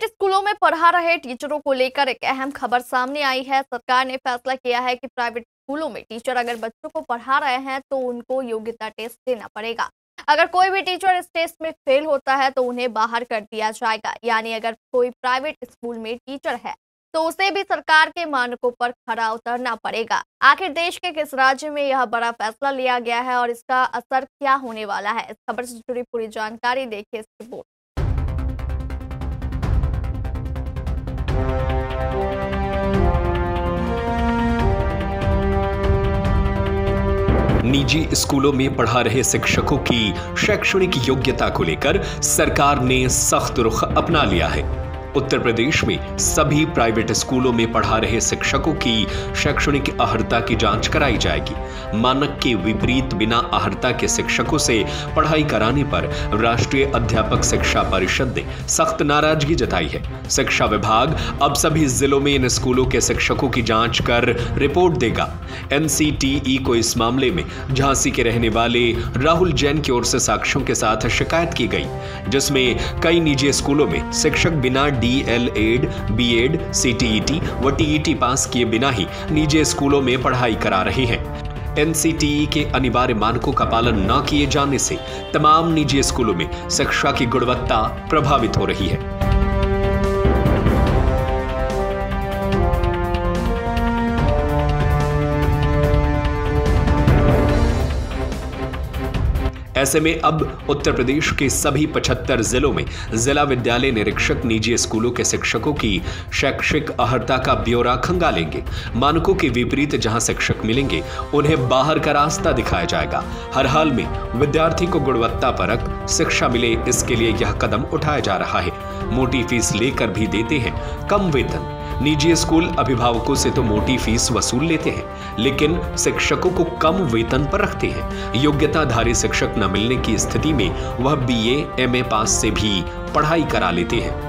Private स्कूलों में पढ़ा रहे टीचरों को लेकर एक अहम खबर सामने आई है। सरकार ने फैसला किया है कि प्राइवेट स्कूलों में टीचर अगर बच्चों को पढ़ा रहे हैं तो उनको योग्यता टेस्ट देना पड़ेगा। अगर कोई भी टीचर इस टेस्ट में फेल होता है तो उन्हें बाहर कर दिया जाएगा। यानी अगर कोई प्राइवेट स्कूल में टीचर है तो उसे भी सरकार के मानकों पर खरा उतरना पड़ेगा। आखिर देश के किस राज्य में यह बड़ा फैसला लिया गया है और इसका असर क्या होने वाला है, इस खबर से जुड़ी पूरी जानकारी देखिए इस रिपोर्ट। निजी स्कूलों में पढ़ा रहे शिक्षकों की शैक्षणिक योग्यता को लेकर सरकार ने सख्त रुख अपना लिया है। उत्तर प्रदेश में सभी प्राइवेट स्कूलों में पढ़ा रहे शिक्षकों की शैक्षणिक अर्हता की जांच कराई जाएगी। मानक के विपरीत बिना अर्हता के शिक्षकों से पढ़ाई कराने पर राष्ट्रीय अध्यापक शिक्षा परिषद ने सख्त नाराजगी जताई है। शिक्षा विभाग अब सभी जिलों में इन स्कूलों के शिक्षकों की जांच कर रिपोर्ट देगा। एनसीटीई को इस मामले में झांसी के रहने वाले राहुल जैन की ओर से साक्ष्यों के साथ शिकायत की गई, जिसमें कई निजी स्कूलों में शिक्षक बिना डीएलएड, बीएड, सीटीईटी व टीईटी पास किए बिना ही निजी स्कूलों में पढ़ाई करा रहे हैं। एनसीटीई के अनिवार्य मानकों का पालन न किए जाने से तमाम निजी स्कूलों में शिक्षा की गुणवत्ता प्रभावित हो रही है। ऐसे में अब उत्तर प्रदेश के सभी 75 जिलों में जिला विद्यालय निरीक्षक निजी स्कूलों के शिक्षकों की शैक्षिक अर्हता का ब्यौरा खंगालेंगे। मानकों के विपरीत जहां शिक्षक मिलेंगे उन्हें बाहर का रास्ता दिखाया जाएगा। हर हाल में विद्यार्थी को गुणवत्ता परक शिक्षा मिले, इसके लिए यह कदम उठाया जा रहा है। मोटी फीस लेकर भी देते हैं कम वेतन। निजी स्कूल अभिभावकों से तो मोटी फीस वसूल लेते हैं, लेकिन शिक्षकों को कम वेतन पर रखते हैं। योग्यताधारी शिक्षक न मिलने की स्थिति में वह बीए, एमए पास से भी पढ़ाई करा लेते हैं।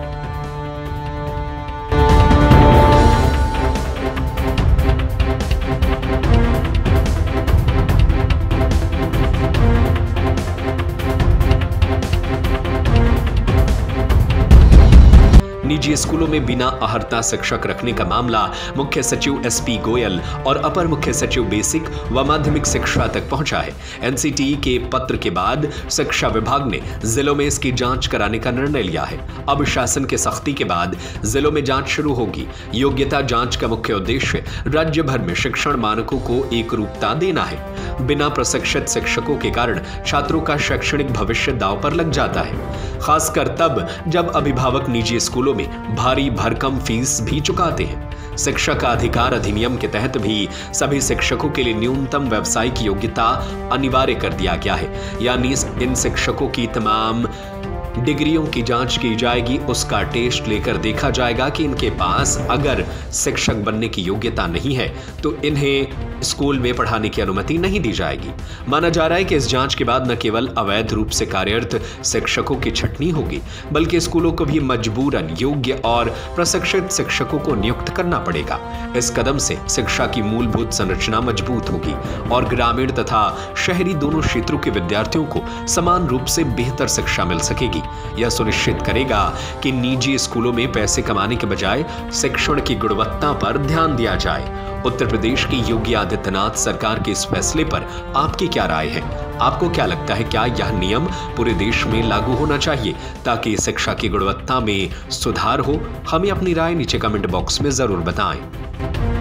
निजी स्कूलों में बिना अर्हता शिक्षक रखने का मामला मुख्य सचिव एसपी गोयल और अपर मुख्य सचिव बेसिक व माध्यमिक शिक्षा तक पहुंचा है। एनसीटीई के पत्र के बाद शिक्षा विभाग ने जिलों में इसकी जांच कराने का निर्णय लिया है। अब शासन के सख्ती के बाद जिलों में जांच शुरू होगी। योग्यता जांच का मुख्य उद्देश्य राज्य भर में शिक्षण मानकों को एक रूपता देना है। बिना प्रशिक्षित शिक्षकों के कारण छात्रों का शैक्षणिक भविष्य दांव पर लग जाता है, खासकर तब जब अभिभावक निजी स्कूलों में भारी भरकम फीस भी चुकाते हैं। शिक्षा का अधिकार अधिनियम के तहत भी सभी शिक्षकों के लिए न्यूनतम व्यावसायिक योग्यता अनिवार्य कर दिया गया है। यानी इन शिक्षकों की तमाम डिग्रियों की जांच की जाएगी, उसका टेस्ट लेकर देखा जाएगा कि इनके पास अगर शिक्षक बनने की योग्यता नहीं है तो इन्हें स्कूल में पढ़ाने की अनुमति नहीं दी जाएगी। माना जा रहा है कि इस जांच के बाद न केवल अवैध रूप से कार्यरत शिक्षकों की छटनी होगी, बल्कि स्कूलों को भी मजबूरन योग्य और प्रशिक्षित शिक्षकों को नियुक्त करना पड़ेगा। इस कदम से शिक्षा की मूलभूत संरचना मजबूत होगी और ग्रामीण तथा शहरी दोनों क्षेत्रों के विद्यार्थियों को समान रूप से बेहतर शिक्षा मिल सकेगी। यह सुनिश्चित करेगा कि निजी स्कूलों में पैसे कमाने के बजाय शिक्षण की गुणवत्ता पर ध्यान दिया जाए। उत्तर प्रदेश की योगी आदित्यनाथ सरकार के इस फैसले पर आपकी क्या राय है? आपको क्या लगता है, क्या यह नियम पूरे देश में लागू होना चाहिए ताकि शिक्षा की गुणवत्ता में सुधार हो? हमें अपनी राय नीचे कमेंट बॉक्स में जरूर बताएं।